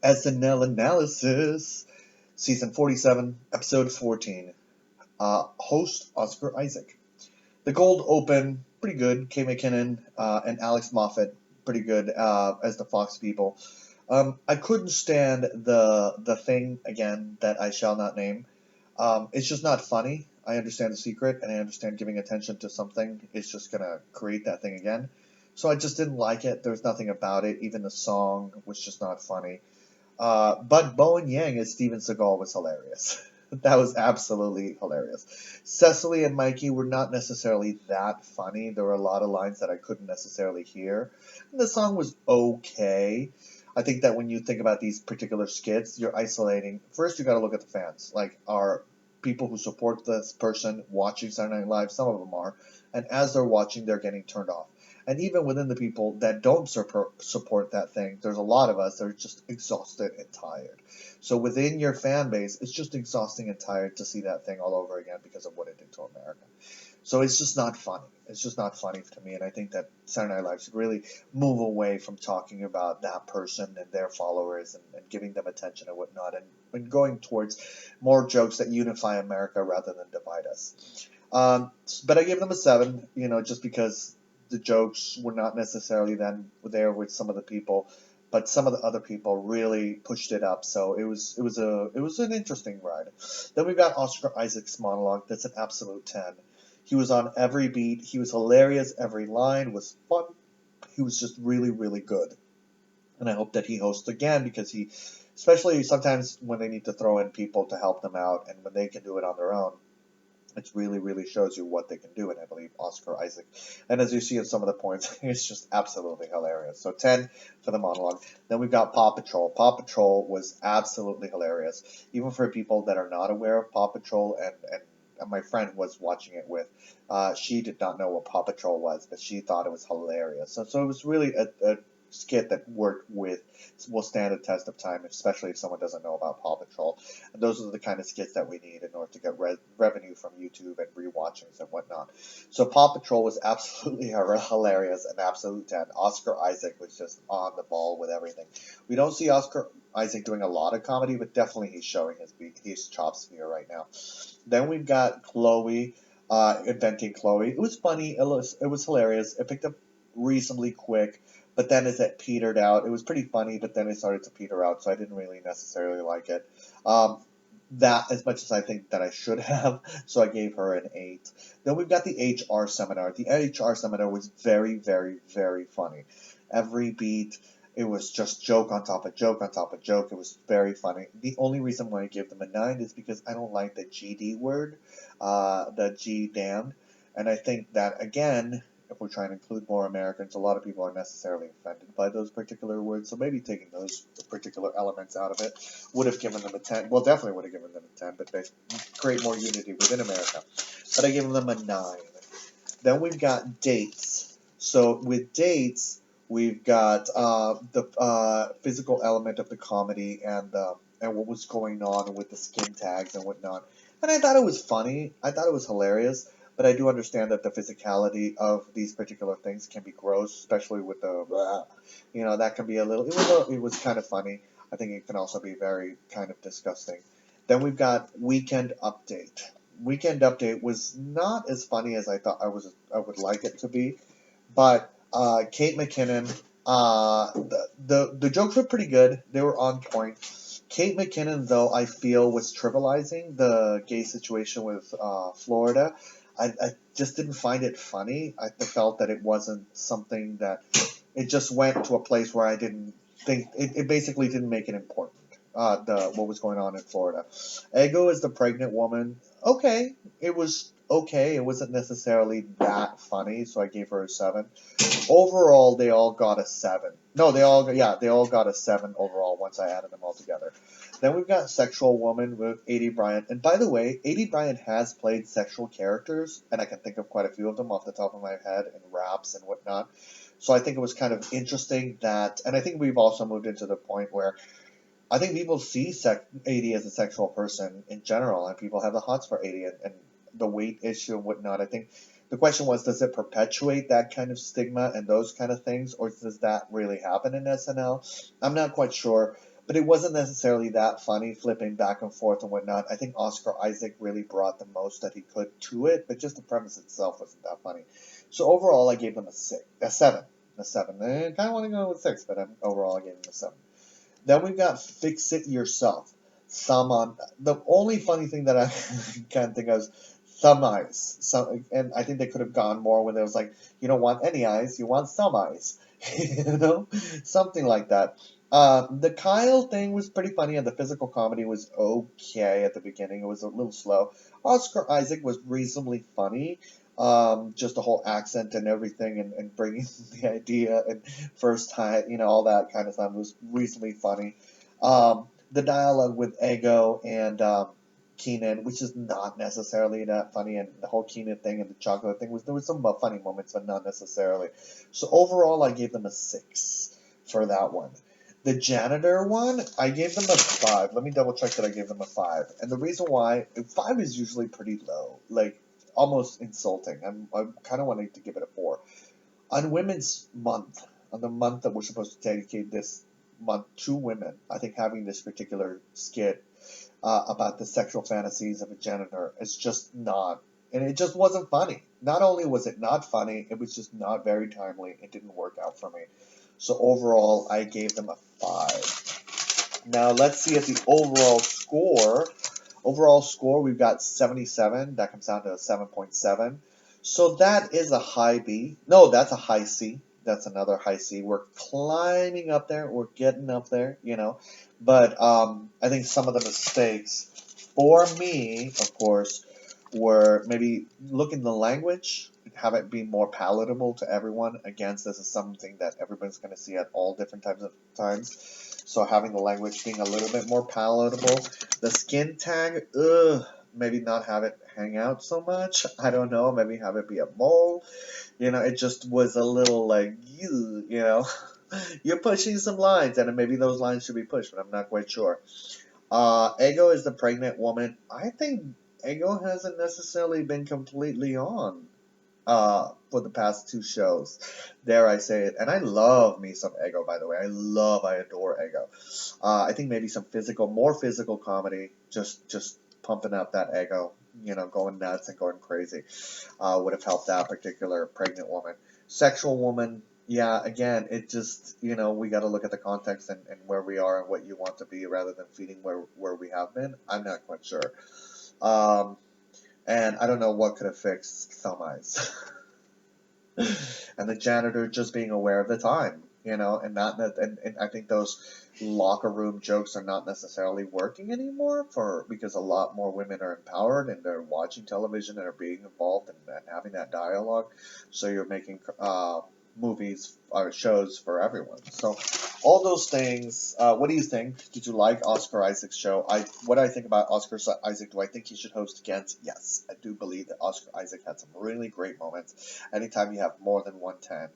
SNL Analysis, Season 47, Episode 14. Host Oscar Isaac. The cold open, pretty good. Kay McKinnon and Alex Moffat, pretty good as the Fox people. I couldn't stand the thing again that I shall not name. It's just not funny. I understand the secret, and I understand giving attention to something is just gonna create that thing again. So I just didn't like it. There's nothing about it. Even the song was just not funny. But Bowen Yang as Steven Seagal was hilarious. That was absolutely hilarious. Cecily and Mikey were not necessarily that funny. There were a lot of lines that I couldn't necessarily hear. And the song was okay. I think that when you think about these particular skits, you're isolating. First, you got to look at the fans. Like, are people who support this person watching Saturday Night Live? Some of them are. And as they're watching, they're getting turned off. And even within the people that don't support that thing, there's a lot of us that are just exhausted and tired. So within your fan base, it's just exhausting and tired to see that thing all over again because of what it did to America. So it's just not funny. It's just not funny to me. And I think that Saturday Night Live should really move away from talking about that person and their followers and giving them attention and whatnot, and going towards more jokes that unify America rather than divide us. But I gave them a 7, just because the jokes were not necessarily then there with some of the people, but some of the other people really pushed it up. So it was an interesting ride. Then we've got Oscar Isaac's monologue. That's an absolute 10. He was on every beat. He was hilarious. Every line was fun. He was just really, really good. And I hope that he hosts again because especially sometimes when they need to throw in people to help them out and when they can do it on their own, it really, really shows you what they can do, and I believe Oscar Isaac. And as you see in some of the points, it's just absolutely hilarious. So 10 for the monologue. Then we've got Paw Patrol. Paw Patrol was absolutely hilarious, even for people that are not aware of Paw Patrol, and my friend was watching it with. She did not know what Paw Patrol was, but she thought it was hilarious. So it was really a skit that will stand the test of time, especially if someone doesn't know about Paw Patrol. And those are the kind of skits that we need in order to get revenue from YouTube and rewatchings and whatnot. So Paw Patrol was absolutely hilarious, an absolute 10. Oscar Isaac was just on the ball with everything. We don't see Oscar Isaac doing a lot of comedy, but definitely he's showing his chops here right now. Then we've got Chloe, inventing Chloe. It was funny. It was hilarious. It picked up reasonably quick. But then as it petered out, it was pretty funny, but then it started to peter out, so I didn't really necessarily like it. That as much as I think that I should have, so I gave her an 8. Then we've got the HR seminar. The HR seminar was very, very, very funny. Every beat, it was just joke on top of joke on top of joke. It was very funny. The only reason why I give them a 9 is because I don't like the GD word, the G damned. And I think that, again, if we're trying to include more Americans, a lot of people are necessarily offended by those particular words. So maybe taking those particular elements out of it would have given them a 10. Well, definitely would have given them a 10, but they create more unity within America. But I give them a 9. Then we've got dates. So with dates, we've got the physical element of the comedy and what was going on with the skin tags and whatnot. And I thought it was funny. I thought it was hilarious. But I do understand that the physicality of these particular things can be gross, especially with that can be a little. It was kind of funny. I think it can also be very kind of disgusting. Then we've got Weekend Update. Weekend Update was not as funny as I thought I would like it to be, but Kate McKinnon, the jokes were pretty good. They were on point. Kate McKinnon, though, I feel was trivializing the gay situation with Florida. I just didn't find it funny. I felt that it wasn't something that it just went to a place where I didn't think it basically didn't make it important. What was going on in Florida. Ego is the pregnant woman. Okay, it was okay. It wasn't necessarily that funny, so I gave her a 7. Overall, they all got a 7. No, they all got a 7 overall once I added them all together. Then we've got Sexual Woman with A.D. Bryant. And by the way, A.D. Bryant has played sexual characters, and I can think of quite a few of them off the top of my head in raps and whatnot. So I think it was kind of interesting that, and I think we've also moved into the point where I think people see AD as a sexual person in general, and people have the hots for AD and the weight issue and whatnot. I think the question was, does it perpetuate that kind of stigma and those kind of things, or does that really happen in SNL? I'm not quite sure, but it wasn't necessarily that funny, flipping back and forth and whatnot. I think Oscar Isaac really brought the most that he could to it, but just the premise itself wasn't that funny. So overall, I gave them a seven. I kind of want to go with six, but overall, I gave them a seven. Then we've got Fix It Yourself. Some on the only funny thing that I can think of is some eyes. Some, and I think they could have gone more when there was like, you don't want any eyes, you want some eyes, you know, something like that. The Kyle thing was pretty funny, and the physical comedy was okay at the beginning. It was a little slow. Oscar Isaac was reasonably funny. Just the whole accent and everything, and bringing the idea and first time, all that kind of stuff was reasonably funny. The dialogue with Ego and Keenan, which is not necessarily that funny, and the whole Keenan thing and the chocolate thing there was some funny moments, but not necessarily. So overall, I gave them a six for that one. The janitor one, I gave them a five. Let me double check that I gave them a five. And the reason why, five is usually pretty low, like almost insulting. I'm kind of wanting to give it a four. On Women's Month, on the month that we're supposed to dedicate this month to women, I think having this particular skit about the sexual fantasies of a janitor is just not, and it just wasn't funny. Not only was it not funny, it was just not very timely. It didn't work out for me. So overall, I gave them a five. Now let's see at the overall score. Overall score, we've got 77. That comes down to a 7.7. So that is a high B. No, that's a high C. That's another high C. We're climbing up there. We're getting up there, But I think some of the mistakes for me, of course, were maybe look in the language, have it be more palatable to everyone. Again, this is something that everybody's going to see at all different types of times. So having the language being a little bit more palatable. The skin tag, maybe not have it hang out so much. I don't know. Maybe have it be a mole. It just was a little like, you're pushing some lines, and maybe those lines should be pushed, but I'm not quite sure. Ego is the pregnant woman. I think Ego hasn't necessarily been completely on for the past two shows. Dare I say it. And I love me some Ego, by the way. I adore Ego. I think maybe some more physical comedy, just pumping up that Ego, going nuts and going crazy, would have helped that particular pregnant woman. Sexual woman, yeah, again, it just, we got to look at the context and where we are and what you want to be rather than feeding where we have been. I'm not quite sure. And I don't know what could have fixed some eyes. And the janitor just being aware of the time, and not that, and I think those locker room jokes are not necessarily working anymore because a lot more women are empowered and they're watching television and are being involved and having that dialogue. So you're making movies or shows for everyone. So all those things. What do you think? Did you like Oscar Isaac's show? What do I think about Oscar Isaac? Do I think he should host again? Yes, I do believe that Oscar Isaac had some really great moments. Anytime you have more than 110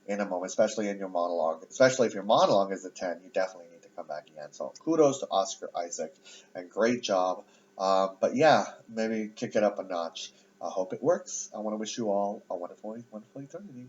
in a moment, especially in your monologue, especially if your monologue is a 10, you definitely need to come back again. So kudos to Oscar Isaac and great job. But yeah, maybe kick it up a notch. I hope it works. I want to wish you all a wonderful, wonderful eternity.